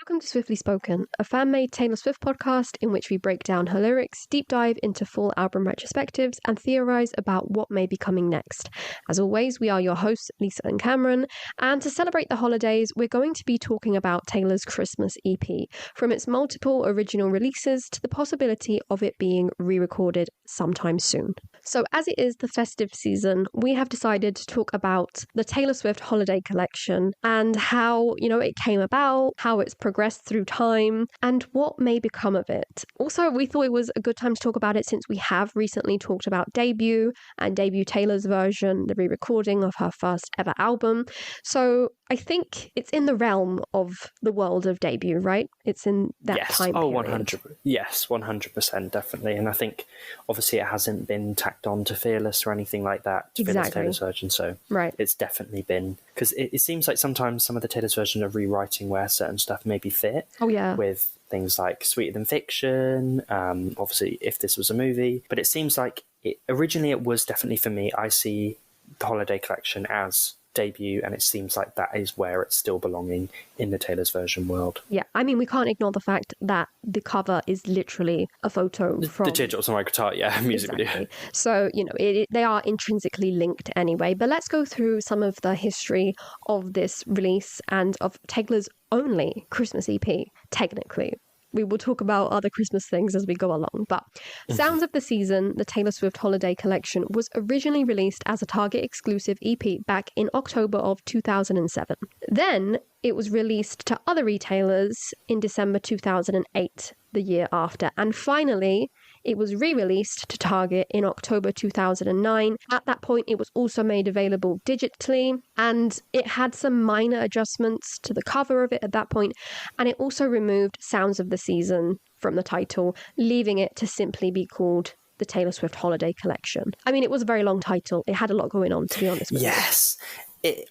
Welcome to Swiftly Spoken, a fan-made Taylor Swift podcast in which we break down her lyrics, deep dive into full album retrospectives, and theorise about what may be coming next. As always, we are your hosts, Lisa and Cameron, and to celebrate the holidays, we're going to be talking about Taylor's Christmas EP, from its multiple original releases to the possibility of it being re-recorded sometime soon. So as it is the festive season, we have decided to talk about the Taylor Swift Holiday Collection and how, it came about, how it's progressed through time, and what may become of it. Also, we thought it was a good time to talk about it since we have recently talked about Debut and Debut Taylor's version, the re-recording of her first ever album. So I think it's in the realm of the world of Debut, right? It's in that time period. 100. Yes, 100%, definitely. And I think, obviously, it hasn't been tacked on to Fearless or anything like that, to Fearless Taylor's version. So it's definitely been... Because it seems like sometimes some of the Taylor's version are rewriting where certain stuff maybe fit. Oh, yeah. With things like Sweeter Than Fiction, obviously, If This Was a Movie. But it seems like originally it was definitely, for me, I see the Holiday Collection as Debut, and it seems like that is where it's still belonging in the Taylor's version world. Yeah, I mean, we can't ignore the fact that the cover is literally a photo from... The Digitals on my guitar, music video. So, they are intrinsically linked anyway. But let's go through some of the history of this release and of Taylor's only Christmas EP, technically. We will talk about other Christmas things as we go along. But Sounds of the Season, the Taylor Swift Holiday Collection, was originally released as a Target exclusive EP back in October of 2007. Then it was released to other retailers in December 2008, the year after. And finally, it was re-released to Target in October 2009. At that point, it was also made available digitally, and it had some minor adjustments to the cover of it at that point, and it also removed Sounds of the Season from the title, leaving it to simply be called the Taylor Swift Holiday Collection. I mean, it was a very long title. It had a lot going on, to be honest with you. Yes.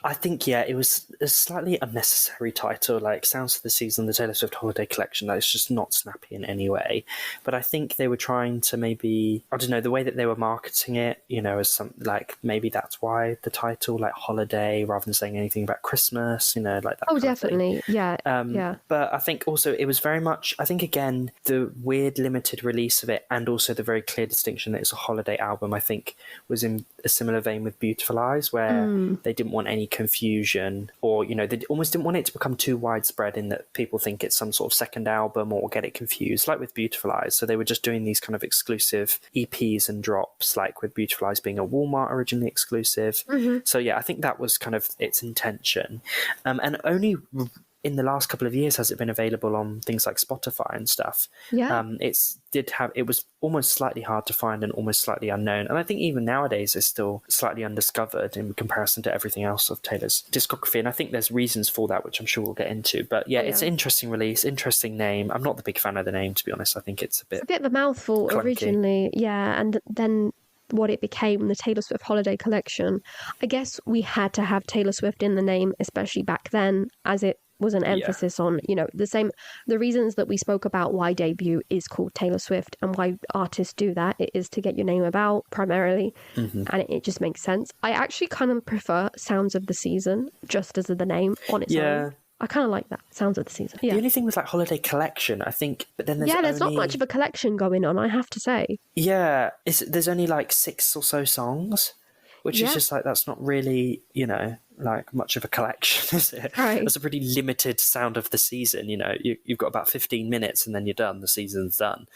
I think, it was a slightly unnecessary title, like Sounds of the Season, the Taylor Swift Holiday Collection. That is just not snappy in any way. But I think they were trying to maybe, I don't know, the way that they were marketing it, as some, like, maybe that's why the title, like Holiday, rather than saying anything about Christmas, like that. Oh, definitely. Yeah. Yeah. But I think also it was very much, I think, again, the weird limited release of it and also the very clear distinction that it's a holiday album, I think, was in a similar vein with Beautiful Eyes, where they didn't want any confusion, or they almost didn't want it to become too widespread in that people think it's some sort of second album or get it confused, like with Beautiful Eyes. So they were just doing these kind of exclusive EPs and drops, like with Beautiful Eyes being a Walmart originally exclusive. So I think that was kind of its intention, and only in the last couple of years has it been available on things like Spotify and stuff. It was almost slightly hard to find and almost slightly unknown, and I think even nowadays it's still slightly undiscovered in comparison to everything else of Taylor's discography, and I think there's reasons for that, which I'm sure we'll get into. But it's an interesting release, interesting name. I'm not the big fan of the name, to be honest. I think it's a bit of a mouthful clunky originally, and then what it became, the Taylor Swift Holiday Collection. I guess we had to have Taylor Swift in the name, especially back then, as it was an emphasis on, the reasons that we spoke about why Debut is called Taylor Swift and why artists do that. It is to get your name about primarily, and it just makes sense. I actually kind of prefer Sounds of the Season just as the name on its own. I kind of like that, Sounds of the Season. The only thing with like Holiday Collection, I think, but then there's not much of a collection going on, I have to say. Yeah, there's only like 6 or so songs, which is just like, that's not really, like much of a collection, is it? Right. It's a pretty limited Sound of the Season. You've got about 15 minutes and then you're done. The season's done.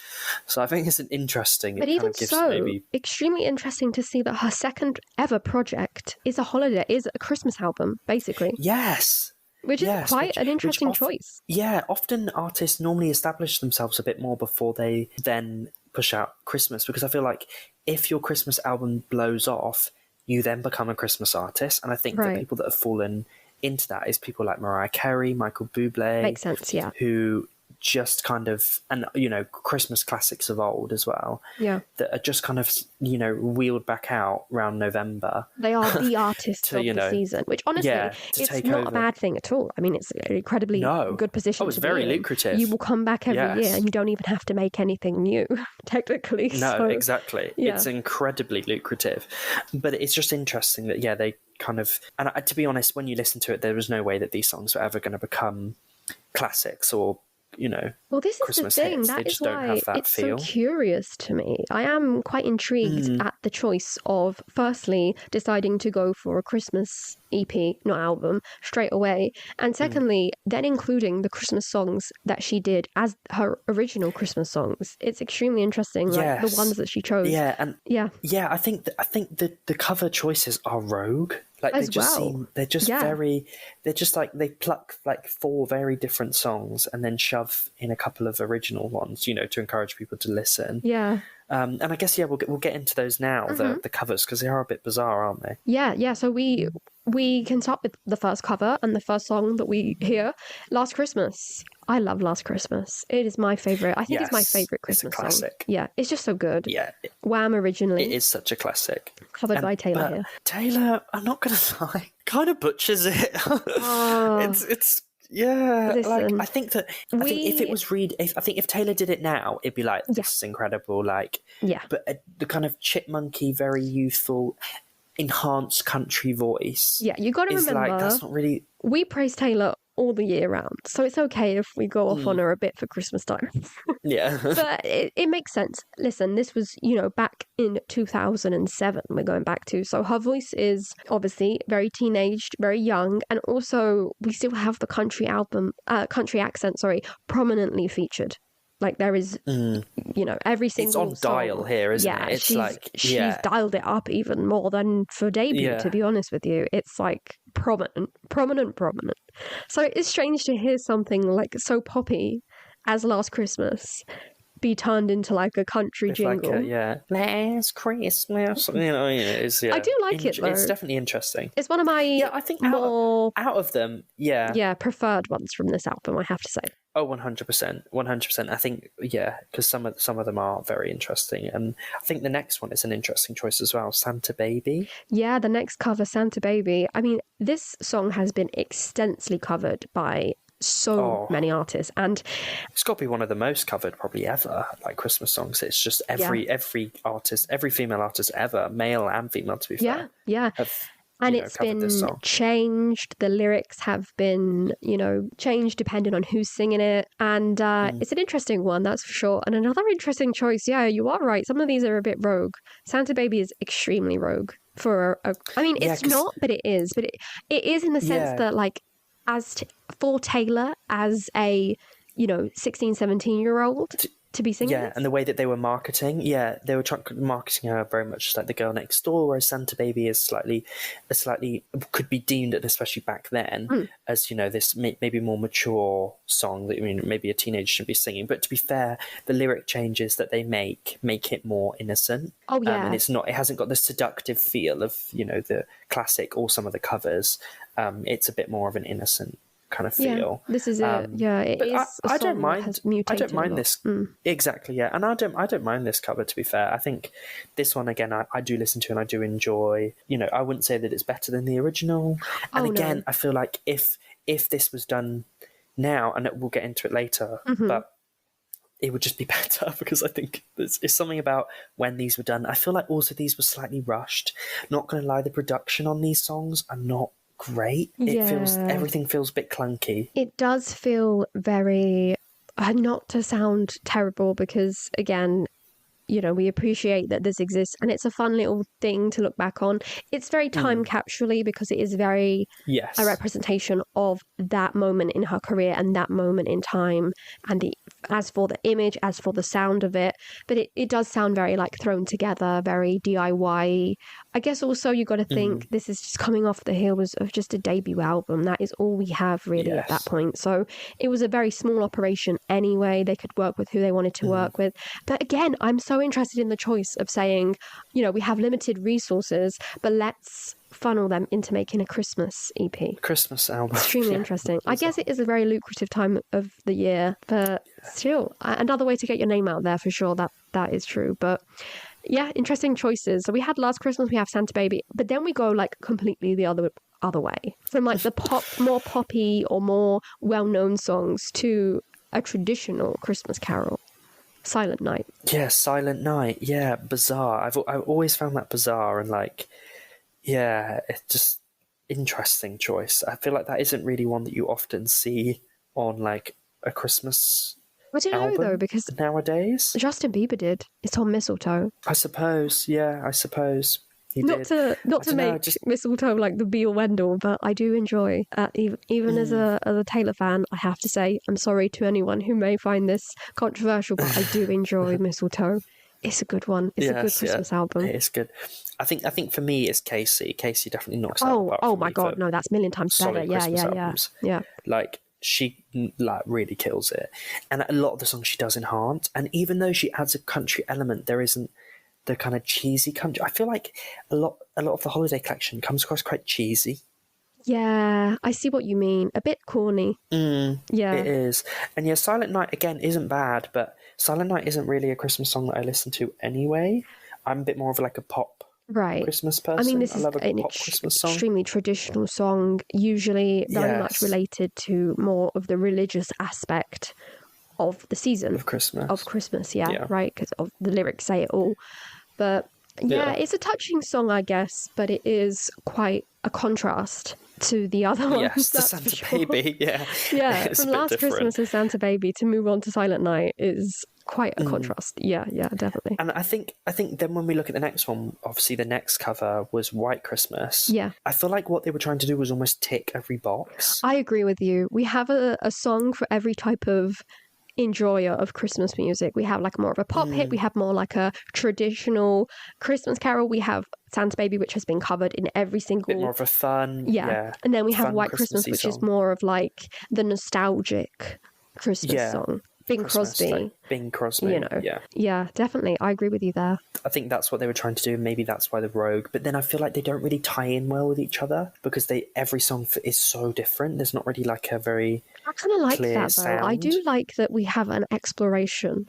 So I think it's an interesting. But even so, extremely interesting to see that her second ever project is a Christmas album, basically. Yes. Which is quite an interesting choice. Yeah, often artists normally establish themselves a bit more before they then push out Christmas, because I feel like if your Christmas album blows off, you then become a Christmas artist. And I think the people that have fallen into that is people like Mariah Carey, Michael Bublé. Makes sense, yeah. Who just kind of, and Christmas classics of old as well, that are just kind of wheeled back out around November. They are the artists of the season, which honestly it's not a bad thing at all. I mean, it's an incredibly good position. It's very lucrative. You will come back every year and you don't even have to make anything new technically. Exactly. It's incredibly lucrative, but it's just interesting that they kind of, and to be honest, when you listen to it, there was no way that these songs were ever going to become classics or, Well, this is the Christmas thing. hits. They That is just don't why have that it's so feel. curious to me. I am quite intrigued at the choice of, firstly, deciding to go for a Christmas EP, not album, straight away. And secondly, then including the Christmas songs that she did as her original Christmas songs. It's extremely interesting, like the Yes. ones that she chose. Yeah, and Yeah, I think the cover choices are rogue. Like as well. they're just Yeah. very, they're just like, they pluck like 4 very different songs and then shove in a couple of original ones, to encourage people to listen. Yeah. And I guess, we'll get into those now, the covers, because they are a bit bizarre, aren't they? Yeah. So we can start with the first cover and the first song that we hear, Last Christmas. I love Last Christmas. It is my favorite. I think it's my favorite Christmas it's a classic song. Yeah, it's just so good. Yeah, Wham! Originally. it is such a classic. Covered by Taylor but here. Taylor, I'm not gonna lie, kind of butchers it. It's yeah. Listen, I think if it was I think if Taylor did it now, it'd be like, this is incredible. Like, yeah. But the kind of chipmunky, very youthful, enhanced country voice. Yeah, you got to remember, like, that's not really. We praise Taylor all the year round, so it's okay if we go off on her a bit for Christmas time. Yeah. But it makes sense. Listen, this was, back in 2007 we're going back to, so her voice is obviously very teenaged, very young, and also we still have the country accent, prominently featured. Like there is, every single it's on dial song, here, isn't it? It's she's dialed it up even more than for debut, to be honest with you. It's like prominent. So it is strange to hear something like so poppy as Last Christmas be turned into like a country jingle. Last Christmas. It's, I do like it though. It's definitely interesting. It's one of my I think more out of them, preferred ones from this album, I have to say. Oh, 100%. I think, because some of them are very interesting. And I think the next one is an interesting choice as well, Santa Baby. Yeah, the next cover, Santa Baby. I mean, this song has been extensively covered by so many artists, and it's got to be one of the most covered probably ever, like Christmas songs. It's just every artist, every female artist ever, male and female, to be fair. And it's been changed. The lyrics have been, changed depending on who's singing it. And it's an interesting one, that's for sure. And another interesting choice, you are right. Some of these are a bit rogue. Santa Baby is extremely rogue for it's not, but it is. But it is in the sense that, like, for Taylor as a, 16, 17-year-old to be singing this. And the way that they were marketing, they were marketing her very much like the girl next door, whereas Santa Baby is slightly could be deemed, and especially back then, as this maybe more mature song that maybe a teenager shouldn't be singing. But to be fair, the lyric changes that they make it more innocent. Oh yeah, and it hasn't got the seductive feel of the classic or some of the covers. It's a bit more of an innocent kind of feel. This is it. It is. I don't mind. I don't mind this. Exactly. Yeah, and I don't mind this cover. To be fair, I think this one again, I do listen to and I do enjoy. I wouldn't say that it's better than the original. And again, I feel like if this was done now, and we'll get into it later, but it would just be better, because I think there's something about when these were done. I feel like also these were slightly rushed. Not going to lie, the production on these songs are not great. Everything feels a bit clunky. It does feel very, not to sound terrible, because again, we appreciate that this exists and it's a fun little thing to look back on. It's very time capsule-y, because it is very a representation of that moment in her career and that moment in time, and as for the image, as for the sound of it, but it does sound very like thrown together, very DIY. I guess also you got to think this is just coming off the heels of just a debut album. That is all we have really at that point. So it was a very small operation anyway. They could work with who they wanted to work with. But again, I'm so interested in the choice of saying, we have limited resources, but let's funnel them into making a Christmas EP. Christmas album. Extremely interesting. I guess it is a very lucrative time of the year, but still, another way to get your name out there for sure. That is true. But yeah, interesting choices. So we had Last Christmas, we have Santa Baby, but then we go like completely the other way, from like the more poppy or more well-known songs to a traditional Christmas carol, Silent Night. Yeah, Silent Night. Yeah, bizarre. I've always found that bizarre, and like, it's just interesting choice. I feel like that isn't really one that you often see on like a Christmas I don't know album though, because nowadays. Justin Bieber did. It's on Mistletoe. I suppose, yeah, I suppose he Not did. to make Mistletoe like the be all end all, but I do enjoy. Even as a Taylor fan, I have to say I'm sorry to anyone who may find this controversial, but I do enjoy Mistletoe. It's a good one. It's a good Christmas album. It is good. I think for me it's Casey. Casey definitely knocks it out of the park. Oh my god, no, that's a million times better. Yeah. Like she like really kills it, and a lot of the songs she does enhance. And even though she adds a country element, there isn't the kind of cheesy country. I feel like a lot of the holiday collection comes across quite cheesy. Yeah, I see what you mean. A bit corny. Yeah, it is. And yeah, Silent Night again isn't bad, but Silent Night isn't really a Christmas song that I listen to anyway. I'm a bit more of like a pop Christmas person. I mean, this is love an Christmas song. Extremely traditional song, usually very much related to more of the religious aspect of the season of Christmas. Yeah, right, because of the lyrics say it all. But yeah, it's a touching song, I guess, but it is quite a contrast to the other ones. Yes, the Santa Baby, yeah. Yeah, from Last Christmas and Santa Baby to move on to Silent Night is quite a contrast. Yeah, definitely. And I think then when we look at the next one, obviously the next cover was White Christmas. Yeah. I feel like what they were trying to do was almost tick every box. I agree with you. We have a song for every type of enjoyer of Christmas music. We have like more of a pop hit, we have more like a traditional Christmas carol, we have Santa Baby, which has been covered in every single bit more of a fun and then we have White Christmas, which is more of like the nostalgic Christmas song. Bing Crosby, you know. Yeah, definitely, I agree with you there. I think that's what they were trying to do. Maybe that's why the Rogue. But then I feel like they don't really tie in well with each other because every song is so different. There's not really like a very I kind of like that sound. though. I do like that we have an exploration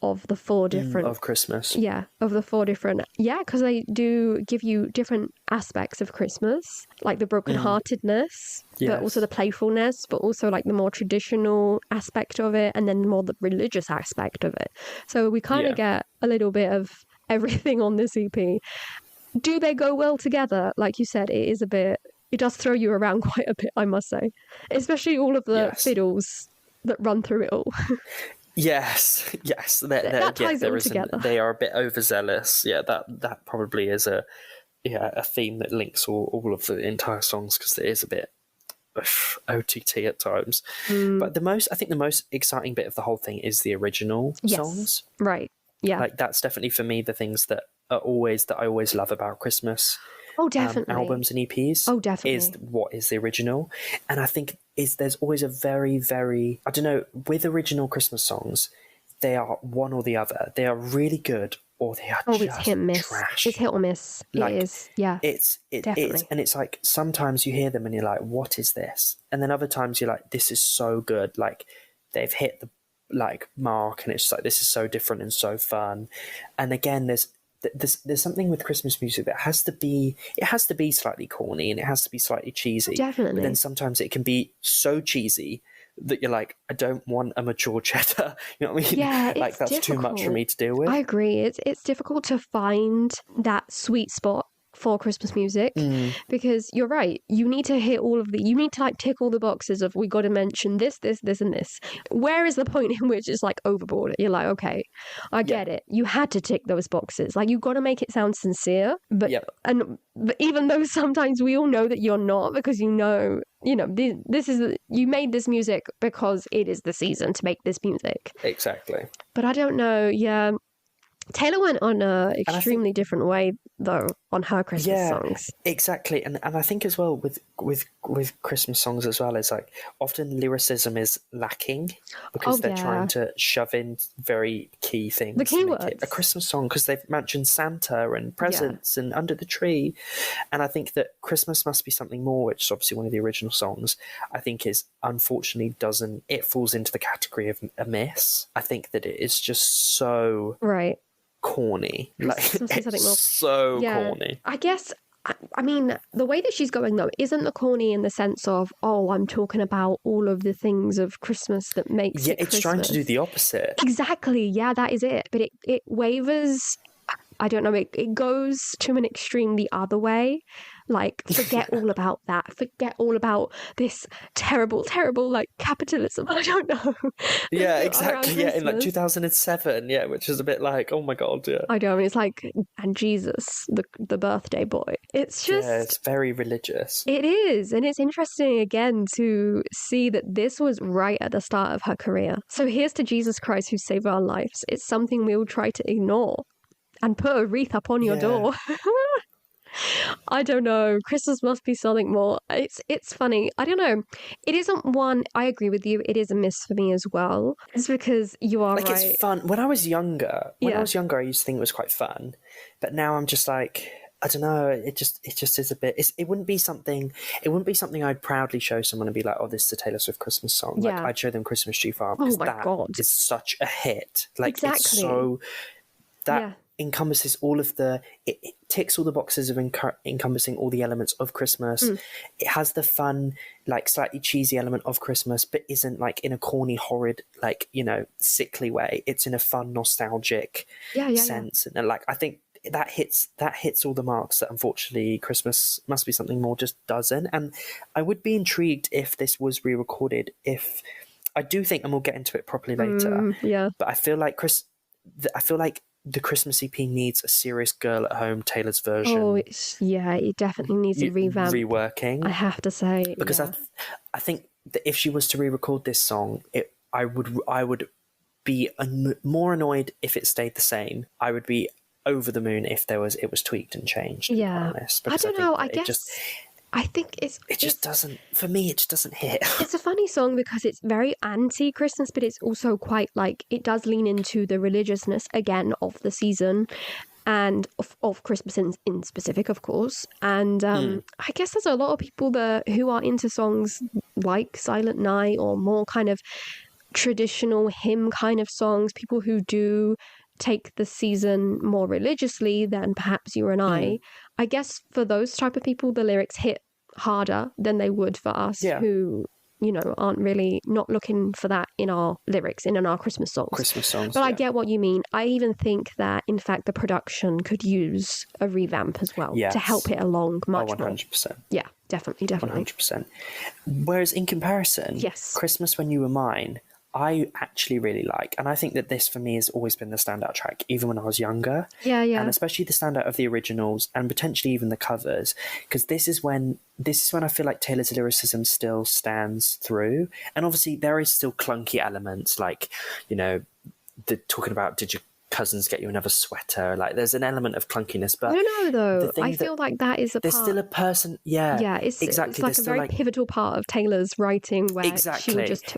of the four different of Christmas. Yeah, of the four different. Yeah, because they do give you different aspects of Christmas, like the brokenheartedness, but also the playfulness, but also like the more traditional aspect of it, and then more the religious aspect of it. So we kind of get a little bit of everything on this EP. Do they go well together? Like you said, it is a bit. It does throw you around quite a bit, I must say, especially all of the fiddles that run through it all. Yes. That ties it all together. They are a bit overzealous. Yeah, that probably is a theme that links all of the entire songs because it is a bit OTT at times. But the most exciting bit of the whole thing is the original songs. Right. Yeah. Like that's definitely for me the things that I always love about Christmas. Oh, definitely. Albums and EPs. Oh, definitely. Is what is the original. And I think there's always a very, very, I don't know, with original Christmas songs, they are one or the other. They are really good or they are just it's hit and miss. Trash. It's hit or miss. Like, it is. Yeah. Definitely. And it's like sometimes you hear them and you're like, what is this? And then other times you're like, this is so good. Like they've hit the mark and it's just like, this is so different and so fun. And again, there's something with Christmas music that has to be slightly corny and it has to be slightly cheesy. Definitely. But then sometimes it can be so cheesy that you're like, I don't want a mature cheddar. You know what I mean? Yeah, like that's difficult. too much for me to deal with. I agree. It's difficult to find that sweet spot for Christmas music because you're right. You need to hit all of you need to like tick all the boxes of we got to mention this, and this. Where is the point in which it's like overboard? You're like, okay, I get it. You had to tick those boxes. Like you got to make it sound sincere. But but even though sometimes we all know that you're not because you know this is you made this music because it is the season to make this music. Exactly. But I don't know. Yeah. Taylor went on a extremely different way though on her Christmas songs. Exactly, and I think as well with Christmas songs as well is like often lyricism is lacking because they're trying to shove in very key things. The keywords. A Christmas song because they've mentioned Santa and presents and under the tree, and I think that Christmas must be something more, which is obviously one of the original songs. I think is unfortunately it falls into the category of a miss. I think that it is just so corny, like it's so corny. I guess I mean the way that she's going though isn't the corny in the sense of I'm talking about all of the things of Christmas that makes it it's Christmas. Trying to do the opposite. Exactly, that is it. But it wavers. I don't know. It goes to an extreme the other way. Like, forget all about that. Forget all about this terrible, terrible, like, capitalism. I don't know. Yeah, Around exactly. Yeah, in like Christmas. 2007. Yeah, which is a bit like, oh my God. Yeah. I don't know. It's like, and Jesus, the birthday boy. It's Yeah, just, it's very religious. it is. And it's interesting again to see that this was right at the start of her career. So here's to Jesus Christ who saved our lives. It's something we all try to ignore and put a wreath up on your Yeah. door. I don't know. Christmas must be something more. It's funny. I don't know. It isn't one. I agree with you. It is a miss for me as well. It's because you are Like, right. it's fun. When I was younger, Yeah. I used to think it was quite fun. But now I'm just like, I don't know. It just is a bit. It wouldn't be something. It wouldn't be something I'd proudly show someone and be like, "Oh, this is a Taylor Swift Christmas song." Like, Yeah. I'd show them Christmas Tree Farm Oh because my that God. is such a hit. Like, it's Exactly. so that Yeah. encompasses all of the. It ticks all the boxes of encompassing all the elements of Christmas. It has the fun, like, slightly cheesy element of Christmas, but isn't like in a corny, horrid, like, you know, sickly way. It's in a fun, nostalgic sense, and like, I think that hits all the marks that unfortunately Christmas Must Be Something More just doesn't. And I would be intrigued if this was re-recorded. If I do think, and we'll get into it properly later. Yeah. But I feel like the Christmas EP needs a serious girl at home Taylor's version. Oh, it definitely needs a revamp. Reworking. I have to say, because I think that if she was to re-record this song, I would be more annoyed if it stayed the same. I would be over the moon if it was tweaked and changed. Yeah, I don't know. I think it just doesn't, for me, it just doesn't hit. It's a funny song because it's very anti-Christmas, but it's also quite like, it does lean into the religiousness again of the season and of Christmas in specific, of course. And I guess there's a lot of people who are into songs like Silent Night or more kind of traditional hymn kind of songs, people who do take the season more religiously than perhaps you and I. I guess for those type of people, the lyrics hit harder than they would for us who, you know, aren't really not looking for that in our lyrics and in our Christmas songs. But I get what you mean. I even think that, in fact, the production could use a revamp as well to help it along much 100%. more. Yeah, definitely. 100%. Whereas in comparison, Christmas When You Were Mine, I actually really like, and I think that this for me has always been the standout track, even when I was younger. Yeah. And especially the standout of the originals and potentially even the covers, because this is when I feel like Taylor's lyricism still stands through. And obviously there is still clunky elements, like, you know, talking about did your cousins get you another sweater, like there's an element of clunkiness, but I don't know though. I feel like that is there's still a person. It's exactly. It's like a very pivotal part of Taylor's writing where she would just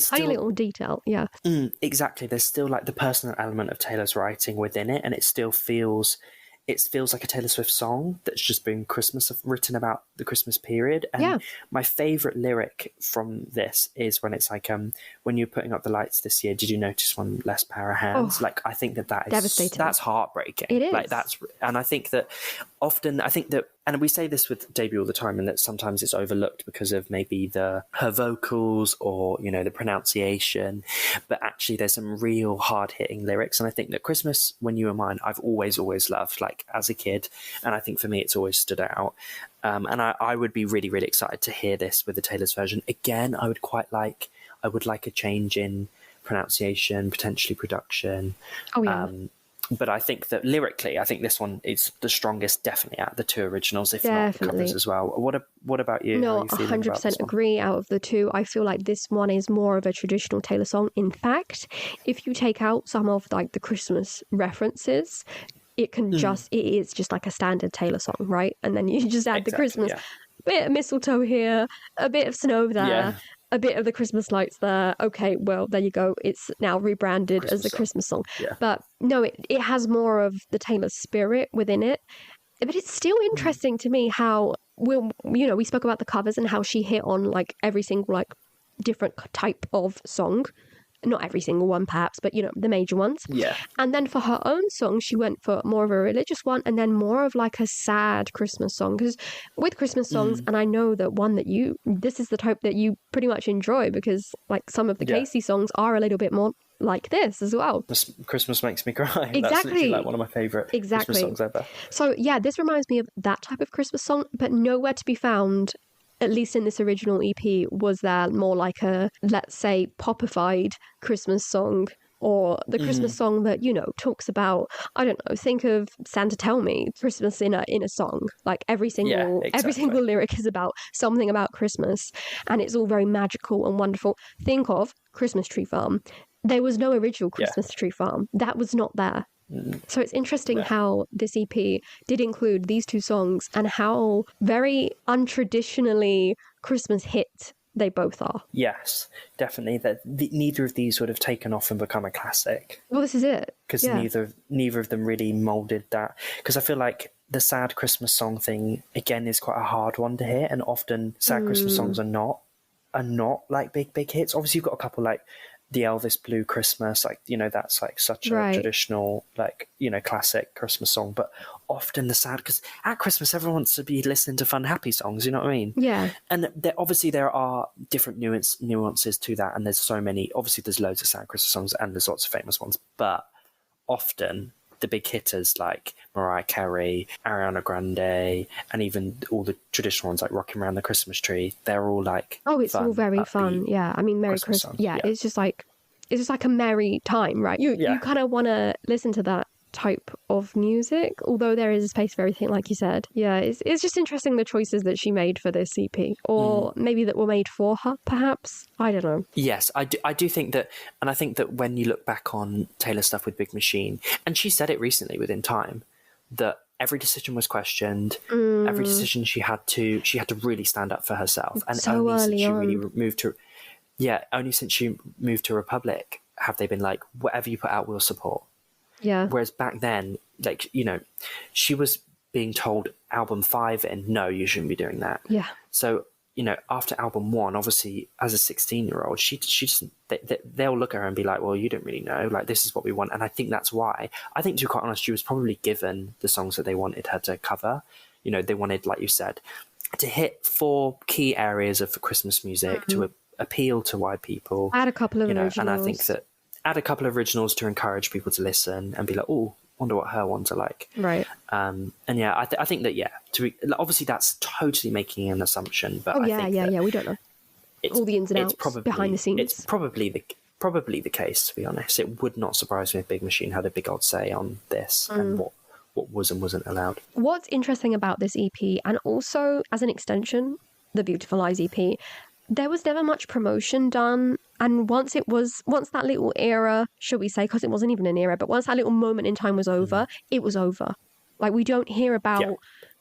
tiny little detail. Exactly. There's still like the personal element of Taylor's writing within it, and it still feels like a Taylor Swift song that's just been written about the Christmas period. And my favorite lyric from this is when it's like, when you're putting up the lights this year, did you notice one less pair of hands? Like, I think that is devastating. That's heartbreaking. It is. Like, and I think that often, and we say this with Debut all the time, and that sometimes it's overlooked because of maybe her vocals or, you know, the pronunciation, but actually there's some real hard-hitting lyrics. And I think that Christmas When You Were Mine, I've always loved, like, as a kid, and I think for me it's always stood out. And I would be really, really excited to hear this with the Taylor's version. Again, I would like a change in pronunciation, potentially production. But I think that lyrically, I think this one is the strongest, definitely, out of the two originals, if not the covers as well. What about you? No, 100% agree. Out of the two, I feel like this one is more of a traditional Taylor song. In fact, if you take out some of like the Christmas references, it is just like a standard Taylor song, right? And then you just add the Christmas bit of mistletoe here, a bit of snow there. A bit of the Christmas lights there. Okay, well, there you go. It's now rebranded as a Christmas song. But no, it has more of the Taylor spirit within it. But it's still interesting to me how, we spoke about the covers and how she hit on like every single like different type of song. Not every single one perhaps, but the major ones. And then for her own song, she went for more of a religious one and then more of like a sad Christmas song. Because with Christmas songs, and I know that this is the type that you pretty much enjoy, because like some of the Casey songs are a little bit more like this as well. Christmas Makes Me Cry. Exactly. That's literally like one of my favourite Christmas songs ever. So yeah, this reminds me of that type of Christmas song, but nowhere to be found, at least in this original EP, was there more like a, let's say, popified Christmas song, or the Christmas song that, you know, talks about, I don't know, think of Santa Tell Me, Christmas in a song. Like every single lyric is about something about Christmas, and it's all very magical and wonderful. Think of Christmas Tree Farm. There was no original Christmas Tree Farm. That was not there. So it's interesting how this EP did include these two songs and how very untraditionally Christmas hit they both are. Yes, definitely. That neither of these would have taken off and become a classic. Well, this is it. Because neither of them really moulded that. Because I feel like the sad Christmas song thing, again, is quite a hard one to hit. And often sad Christmas songs are not like big hits. Obviously, you've got a couple like the Elvis Blue Christmas, like, you know, that's like such a traditional, like, you know, classic Christmas song. But often the sad, because at Christmas everyone wants to be listening to fun, happy songs, you know what I mean? Yeah. And there are different nuances to that, and there's so many. Obviously, there's loads of sad Christmas songs, and there's lots of famous ones. But often the big hitters like Mariah Carey, Ariana Grande, and even all the traditional ones like Rocking Around the Christmas Tree, they're all like it's all very fun. Yeah, I mean, Merry Christmas. Yeah, it's just like a merry time, right? You kind of want to listen to that type of music, although there is a space for everything, like you said. Yeah, it's just interesting the choices that she made for this EP, or maybe that were made for her, perhaps. I don't know. Yes, I do think that, and I think that when you look back on Taylor's stuff with Big Machine, and she said it recently within Time, that every decision was questioned. Every decision she had to really stand up for herself, and so only since she on. really moved to only since she moved to Republic have they been like, whatever you put out, we'll support. Yeah. Whereas back then, like, you know, she was being told album 5 and no, you shouldn't be doing that. Yeah. So, you know, after album 1, obviously, as a 16-year-old, she just they'll look at her and be like, well, you don't really know. Like, this is what we want. And I think that's why. I think, to be quite honest, she was probably given the songs that they wanted her to cover. You know, they wanted, like you said, to hit 4 key areas of Christmas music to appeal to wide people. Add a couple of originals. And I think that add a couple of originals to encourage people to listen and be like, oh, wonder what her ones are like. Right. And yeah, I think that, obviously that's totally making an assumption, but we don't know all the ins and outs behind the scenes. It's probably the case, to be honest. It would not surprise me if Big Machine had a big old say on this and what was and wasn't allowed. What's interesting about this EP, and also as an extension, the Beautiful Eyes EP, there was never much promotion done. And once that little era, should we say, because it wasn't even an era, but once that little moment in time was over, it was over. Like, we don't hear about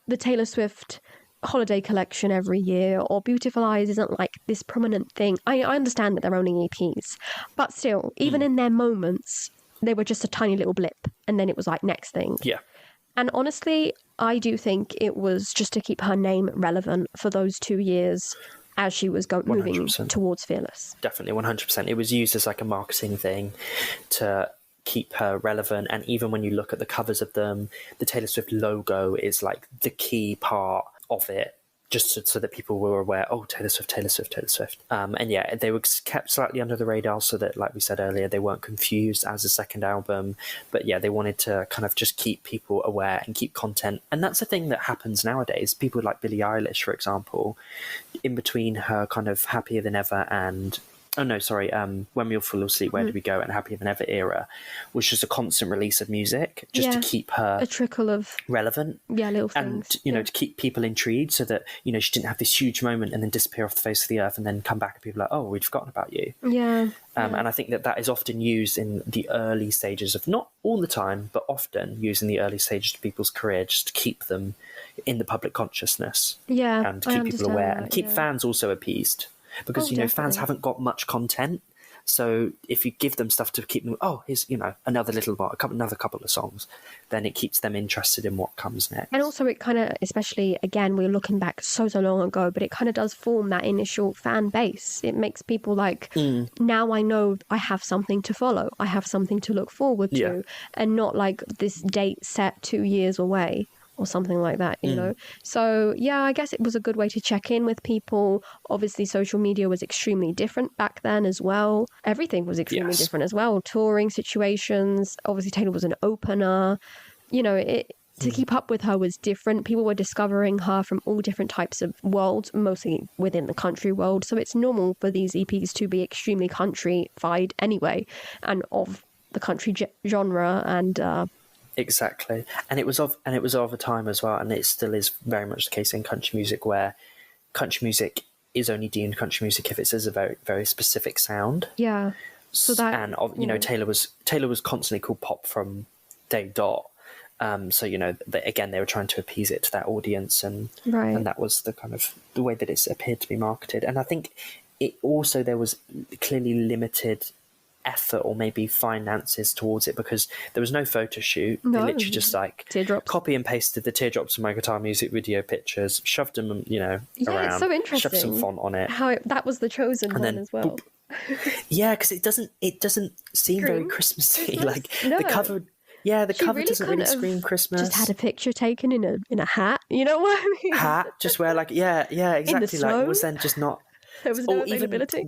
the Taylor Swift holiday collection every year, or Beautiful Eyes isn't like this prominent thing. I understand that they're only EPs, but still, even in their moments, they were just a tiny little blip, and then it was like next thing. Yeah. And honestly, I do think it was just to keep her name relevant for those 2 years as she was moving towards Fearless. Definitely, 100%. It was used as like a marketing thing to keep her relevant. And even when you look at the covers of them, the Taylor Swift logo is like the key part of it, just so that people were aware, oh, Taylor Swift, Taylor Swift, Taylor Swift. And yeah, they were kept slightly under the radar so that, like we said earlier, they weren't confused as a second album. But yeah, they wanted to kind of just keep people aware and keep content. And that's a thing that happens nowadays. People like Billie Eilish, for example, in between her kind of Happier Than Ever and... When We All Fall Asleep, Where Do We Go, and Happier Than Ever era, was just a constant release of music, just to keep her a trickle of relevant, little things, and know, to keep people intrigued, so that, you know, she didn't have this huge moment and then disappear off the face of the earth and then come back and people are like, oh, we'd forgotten about you. And I think that is often used in the early stages of, not all the time, but often used in the early stages of people's career, just to keep them in the public consciousness, and to keep people aware and keep fans also appeased. Because, fans haven't got much content. So if you give them stuff to keep them, here's, another couple of songs, then it keeps them interested in what comes next. And also it kind of, especially, again, we're looking back so long ago, but it kind of does form that initial fan base. It makes people like, now I know I have something to follow. I have something to look forward to. And not like this date set 2 years away. or something like that, you know? So, yeah, I guess it was a good way to check in with people. Obviously, social media was extremely different back then as well. Everything was extremely different as well. Touring situations. Obviously, Taylor was an opener. You know, to keep up with her was different. People were discovering her from all different types of worlds, mostly within the country world. So it's normal for these EPs to be extremely country-fied anyway, and of the country genre. And exactly, and it was of a time as well, and it still is very much the case in country music, where country music is only deemed country music if it has a very, very specific sound. Yeah. So that, and you know, Taylor was constantly called pop from day dot. So, you know, again, they were trying to appease it to that audience, and that was the kind of the way that it appeared to be marketed. And I think it also, there was clearly limited effort or maybe finances towards it, because there was no photo shoot. They literally just like teardrops. Copy and pasted the teardrops from my guitar music video pictures, shoved them, you know, around. It's so interesting. Shoved some font on it. That was the chosen one as well. Yeah, because it doesn't seem very Christmassy. Like the cover. Yeah, the cover doesn't really scream Christmas. Just had a picture taken in a hat. You know what I mean? Hat, just wear like exactly. Like, was then just not. There was no availability.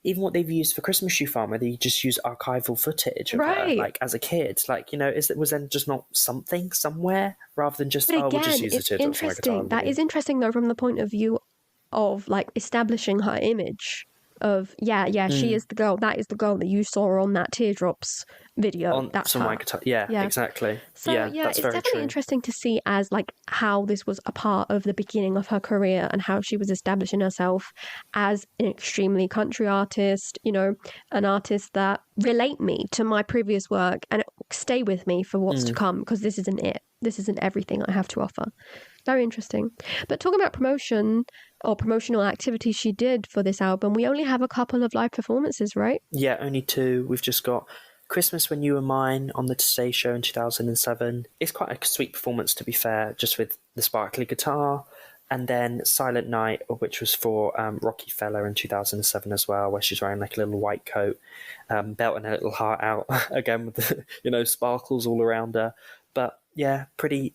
Even what they've used for Christmas Shoe Farm, where they just use archival footage of her, like as a kid. Like, you know, was then just not something somewhere rather than just we'll just use the teardrops for my guitar. That is interesting though, from the point of view of like establishing her image. Of she is the girl. That is the girl that you saw on that teardrops video. That's her. My guitar. Yeah, exactly. So it's definitely interesting to see as like how this was a part of the beginning of her career and how she was establishing herself as an extremely country artist. You know, an artist that relate me to my previous work and stay with me for what's to come, because this isn't it. This isn't everything I have to offer. Very interesting. But talking about promotion or promotional activities she did for this album, we only have a couple of live performances, right? Yeah, only two. We've just got Christmas When You Were Mine on the Today Show in 2007. It's quite a sweet performance, to be fair, just with the sparkly guitar. And then Silent Night, which was for Rocky Fella in 2007 as well, where she's wearing like a little white coat, belt and a little heart out, again with the, you know, sparkles all around her. But yeah, pretty,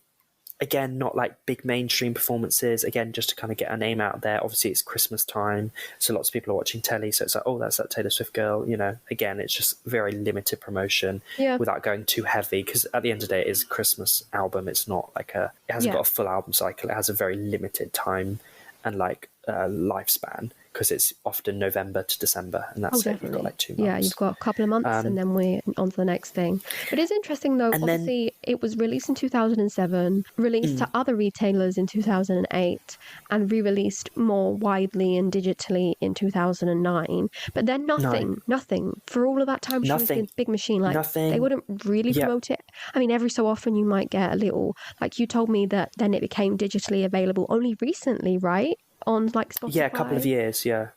again, not like big mainstream performances, again, just to kind of get her name out there. Obviously, it's Christmas time, so lots of people are watching telly, so it's like, oh, that's that Taylor Swift girl, you know. Again, it's just very limited promotion without going too heavy, because at the end of the day, it is a Christmas album. It's not like it hasn't got a full album cycle. It has a very limited time and like lifespan, because it's often November to December, and that's it. You've got like 2 months. Yeah, you've got a couple of months, and then we're on to the next thing. But it's interesting, though, obviously, it was released in 2007, released to other retailers in 2008, and re-released more widely and digitally in 2009. But then nothing. For all of that time, she was a big machine. Like, they wouldn't really promote it. I mean, every so often you might get a little, like you told me that then it became digitally available only recently, right? On like Spotify. Yeah, a couple of years, yeah.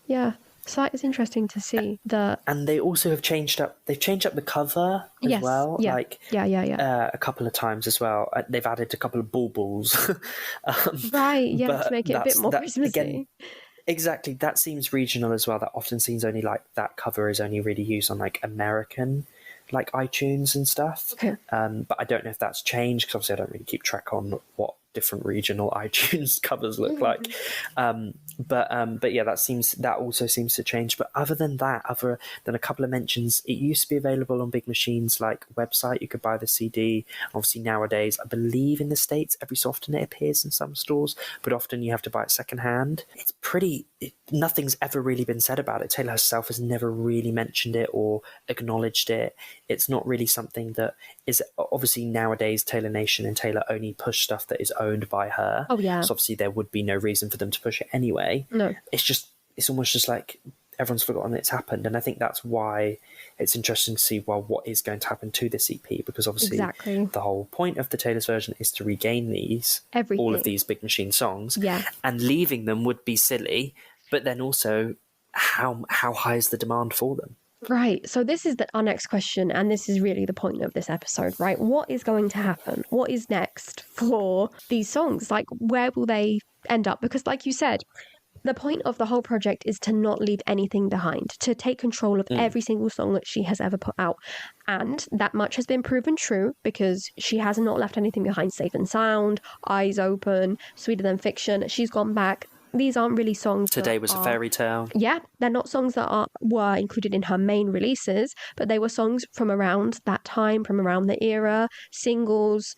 Yeah. So that is interesting to see. And they also have changed up the cover as well. Yeah. Like, a couple of times as well. They've added a couple of baubles. To make it a bit more Christmassy. Again, exactly. That seems regional as well. That often seems only like that cover is only really used on like American, like iTunes and stuff. Okay. But I don't know if that's changed, because obviously I don't really keep track on what different regional iTunes covers look like. But yeah, that also seems to change. But other than that, other than a couple of mentions, it used to be available on big machines like website. You could buy the CD. Obviously nowadays, I believe in the States, every so often it appears in some stores, but often you have to buy it secondhand. It's nothing's ever really been said about it. Taylor herself has never really mentioned it or acknowledged it. It's not really something that is, obviously nowadays Taylor Nation and Taylor only push stuff that is owned by her. Oh yeah. So obviously there would be no reason for them to push it anyway. No. It's almost just like everyone's forgotten it's happened. And I think that's why it's interesting to see, well, what is going to happen to this EP, because obviously the whole point of the Taylor's version is to regain all of these big machine songs. Yeah. And leaving them would be silly, but then also how high is the demand for them? Right. So this is our next question, and this is really the point of this episode, right? What is going to happen? What is next for these songs? Like, where will they end up? Because like you said, the point of the whole project is to not leave anything behind, to take control of every single song that she has ever put out. And that much has been proven true because she has not left anything behind. Safe and Sound, Eyes Open, Sweeter Than Fiction. She's gone back. These aren't really songs. Today Was a Fairy Tale. Yeah, they're not songs that were included in her main releases, but they were songs from around that time, from around the era, singles,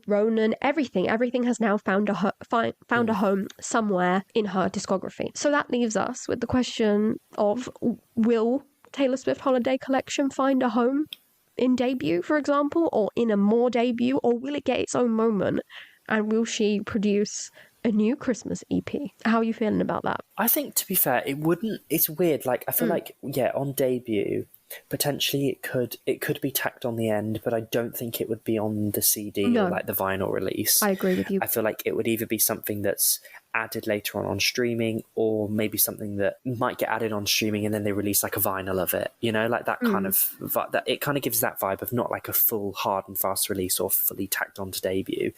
Ronan, everything. Everything has now found a home somewhere in her discography. So that leaves us with the question of, will Taylor Swift Holiday Collection find a home in debut, for example, or in a more debut, or will it get its own moment? And will she produce a new Christmas EP? How are you feeling about that? I think, to be fair, it wouldn't. It's weird. Like, I feel like, on debut, potentially it could be tacked on the end, but I don't think it would be on the CD or like the vinyl release. I agree with you. I feel like it would either be something that's added later on streaming, or maybe something that might get added on streaming and then they release like a vinyl of it, like that kind of that. It kind of gives that vibe of not like a full hard and fast release or fully tacked onto debut.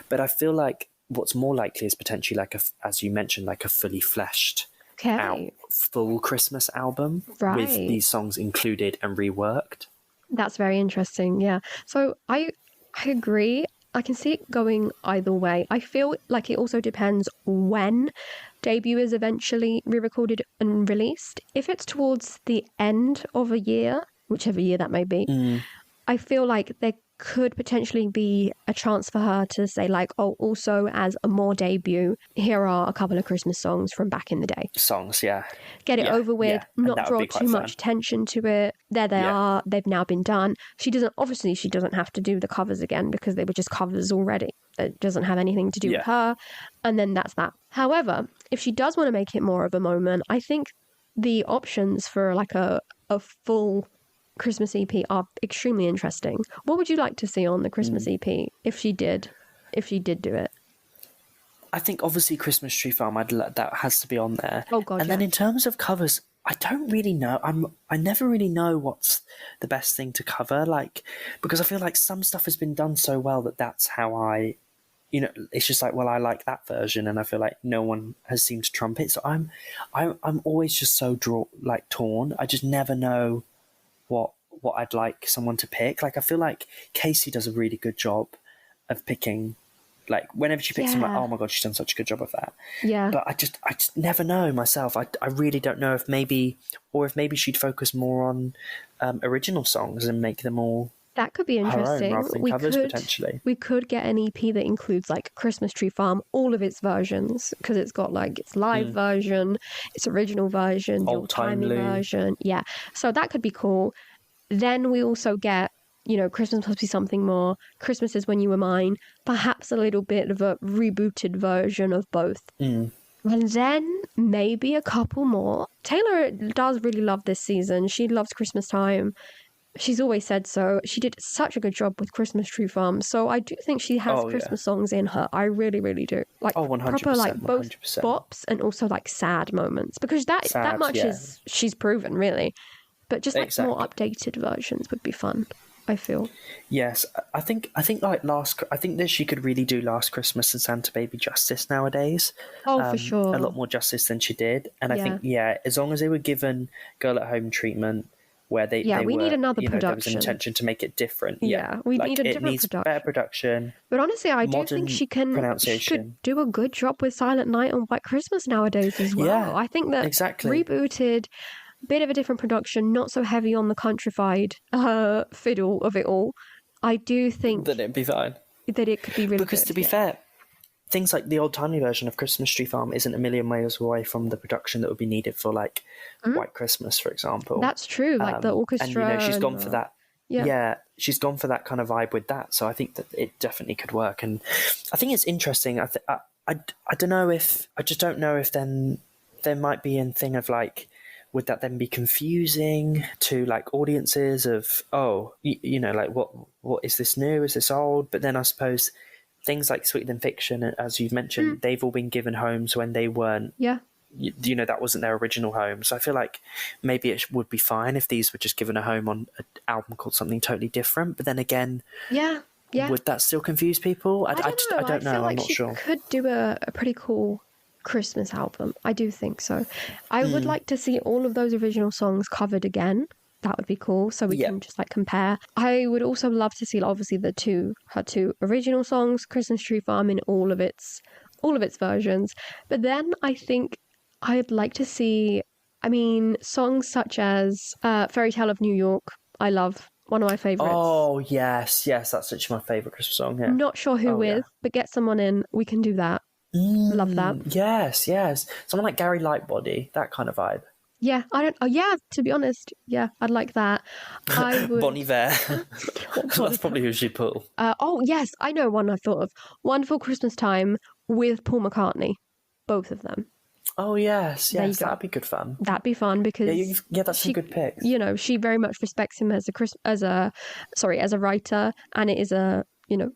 But I feel like what's more likely is potentially like as you mentioned, like a fully fleshed out full Christmas album with these songs included and reworked. That's very interesting. Yeah. So I agree. I can see it going either way. I feel like it also depends when debut is eventually re-recorded and released. If it's towards the end of a year, whichever year that may be, I feel like there could potentially be a chance for her to say like, oh, also as a more debut, here are a couple of Christmas songs from back in the day. Songs, yeah. Get it over with, not draw too much attention to it. There they are. They've now been done. She doesn't have to do the covers again because they were just covers already. It doesn't have anything to do with her. And then that's that. However, if she does want to make it more of a moment, I think the options for like a full Christmas EP are extremely interesting. What would you like to see on the Christmas EP if she did do it? I think obviously Christmas Tree Farm, that has to be on there. Oh god. And then in terms of covers, I don't really know. I never really know what's the best thing to cover, like, because I feel like some stuff has been done so well that's how I, it's just like, well, I like that version, and I feel like no one has seemed to trump it. So I'm always just so torn. I just never know what I'd like someone to pick. Like, I feel like Casey does a really good job of picking, like, whenever she picks them, I'm like, oh my god, she's done such a good job of that. Yeah. But I just never know myself. I really don't know if maybe she'd focus more on original songs and make them all that could be interesting. Her own, rather than covers, potentially. We could get an EP that includes like Christmas Tree Farm, all of its versions, because it's got like its live version, its original version, the old-timey version. Yeah. So that could be cool. Then we also get, Christmas Must Be Something More, Christmas Is When You Were Mine, perhaps a little bit of a rebooted version of both. And then maybe a couple more. Taylor does really love this season. She loves Christmas time. She's always said so. She did such a good job with Christmas Tree Farm. So I do think she has Christmas songs in her. I really, really do. Like 100%, proper, like both 100%. bops and also like sad moments. Because that much is she's proven, really. But just like more updated versions would be fun, I feel. Yes, I think like I think that she could really do Last Christmas and Santa Baby justice nowadays. Oh, for sure. A lot more justice than she did. And I think, as long as they were given Girl at Home treatment, where they need another production. There was an intention to make it different. We need a different production. Better production. But honestly, I do think she could do a good job with Silent Night on White Christmas nowadays as well. Yeah, I think that rebooted, bit of a different production, not so heavy on the countrified fiddle of it all. I do think that it'd be fine. That it could be really because good, to be fair, things like the old-timey version of Christmas Tree Farm isn't a million miles away from the production that would be needed for, like, White Christmas, for example. That's true, like the orchestra. And, she's gone for that. Yeah, she's gone for that kind of vibe with that. So I think that it definitely could work. And I think it's interesting. I don't know if... I just don't know if then there might be a thing of, like, would that then be confusing to, like, audiences of, like, what is this new? Is this old? But then I suppose... things like Sweeter Than Fiction, as you've mentioned, they've all been given homes when they weren't, that wasn't their original home. So I feel like maybe it would be fine if these were just given a home on an album called something totally different. But then again, would that still confuse people? I don't know. I feel like I'm not sure. Could do a pretty cool Christmas album. I do think so. I would like to see all of those original songs covered again. That would be cool, so we can just like compare. I would also love to see obviously her two original songs, Christmas Tree Farm in all of its versions. But then I think I'd like to see, songs such as Fairy Tale of New York. I love, one of my favorites. Oh yes, that's such my favorite Christmas song. Yeah. Not sure who with, but get someone in. We can do that. Love that. Yes. Someone like Gary Lightbody, that kind of vibe. Yeah, to be honest, yeah, I'd like that. I would... Bon Iver. That's probably who she'd pull. Oh, yes, I know one I thought of. Wonderful Christmas Time with Paul McCartney. Both of them. Oh, yes, that'd be good fun. That'd be fun because... Yeah, that's some good picks. She very much respects him as a writer, and it is a,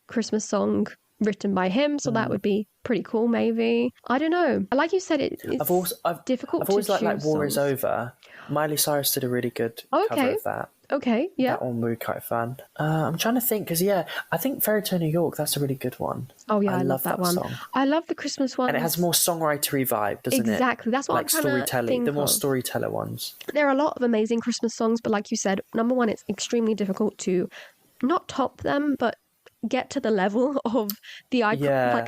Christmas song written by him, so that would be pretty cool. Maybe, I don't know, like you said, it's difficult. I've always to liked like War songs. Is Over. Miley Cyrus did a really good cover of that. Okay, yeah, that one would be quite fun. I'm trying to think because I think Fairy Tale New York, that's a really good one. Oh yeah, I love that one. Song. I love the Christmas one, and it has more songwritery vibe, doesn't it? Exactly, that's what like I'm storytelling. The more storyteller ones. There are a lot of amazing Christmas songs, but like you said, number one, it's extremely difficult to not top them, but get to the level of the like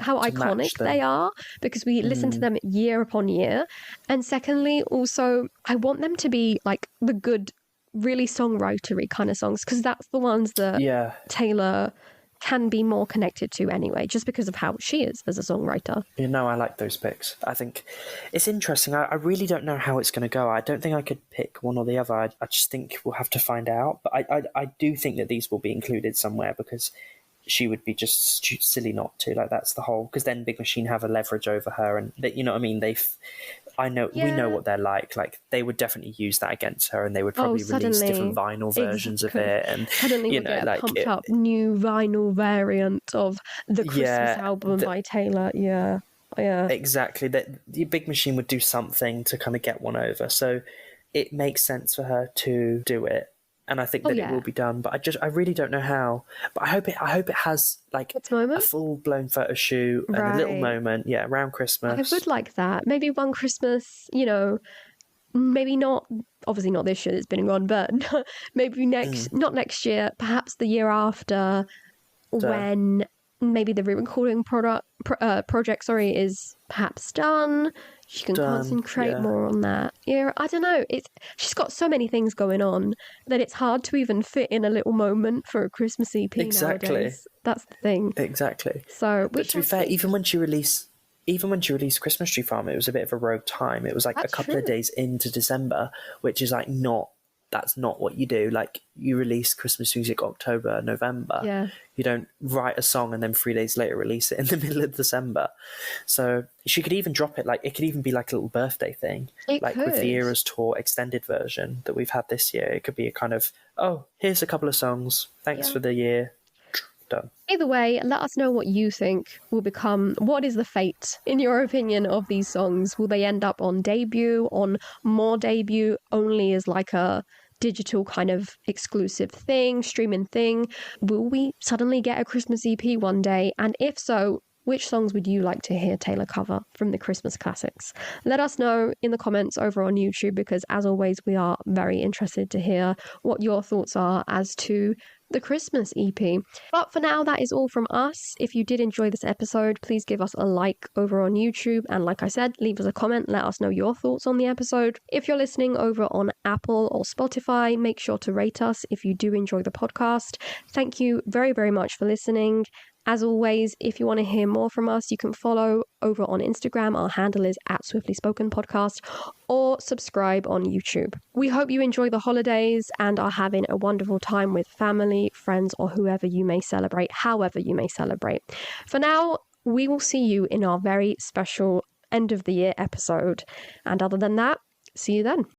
how iconic they are, because we listen to them year upon year. And secondly, also, I want them to be like the good, really songwritery kind of songs, because that's the ones that Taylor can be more connected to anyway, just because of how she is as a songwriter. I like those picks. I think it's interesting. I really don't know how it's going to go. I don't think I could pick one or the other. I just think we'll have to find out. But I do think that these will be included somewhere, because she would be just silly not to. Like, that's the whole, because then Big Machine have a leverage over her, and they, you know what I mean? We know what they're like. Like, they would definitely use that against her, and they would probably release different vinyl versions of it. And suddenly we get a pumped up new vinyl variant of the Christmas album by Taylor. Yeah. Exactly. That the Big Machine would do something to kind of get one over. So it makes sense for her to do it. And I think that it will be done, but I really don't know how. But I hope it has like a full blown photo shoot and a little moment, around Christmas. I would like that. Maybe one Christmas, maybe not. Obviously not this year; it's been gone. But maybe not next year. Perhaps the year after, when maybe the re-recording project is perhaps done. She can concentrate more on that. Yeah, I don't know. She's got so many things going on that it's hard to even fit in a little moment for a Christmas EP nowadays. That's the thing. Exactly. So, but to be fair, even when she released Christmas Tree Farm, it was a bit of a rogue time. It was like a couple of days into December, which is like that's not what you do. Like, you release Christmas music October, November. Yeah. You don't write a song and then 3 days later release it in the middle of December. So she could even drop it, like, it could even be like a little birthday thing. With the Eras Tour extended version that we've had this year. It could be a kind of, here's a couple of songs. Thanks for the year. Done. Either way, let us know what you think will become. What is the fate, in your opinion, of these songs? Will they end up on debut, on more debut, only as like a digital kind of exclusive thing, streaming thing? Will we suddenly get a Christmas EP one day? And if so, which songs would you like to hear Taylor cover from the Christmas classics? Let us know in the comments over on YouTube, because as always, we are very interested to hear what your thoughts are as to the Christmas EP. But for now, that is all from us. If you did enjoy this episode, please give us a like over on YouTube, and like I said, leave us a comment, let us know your thoughts on the episode. If you're listening over on Apple or Spotify, make sure to rate us if you do enjoy the podcast. Thank you very, very much for listening. As always, if you want to hear more from us, you can follow over on Instagram. Our handle is @SwiftlySpokenPodcast, or subscribe on YouTube. We hope you enjoy the holidays and are having a wonderful time with family, friends, or whoever you may celebrate, however you may celebrate. For now, we will see you in our very special end of the year episode. And other than that, see you then.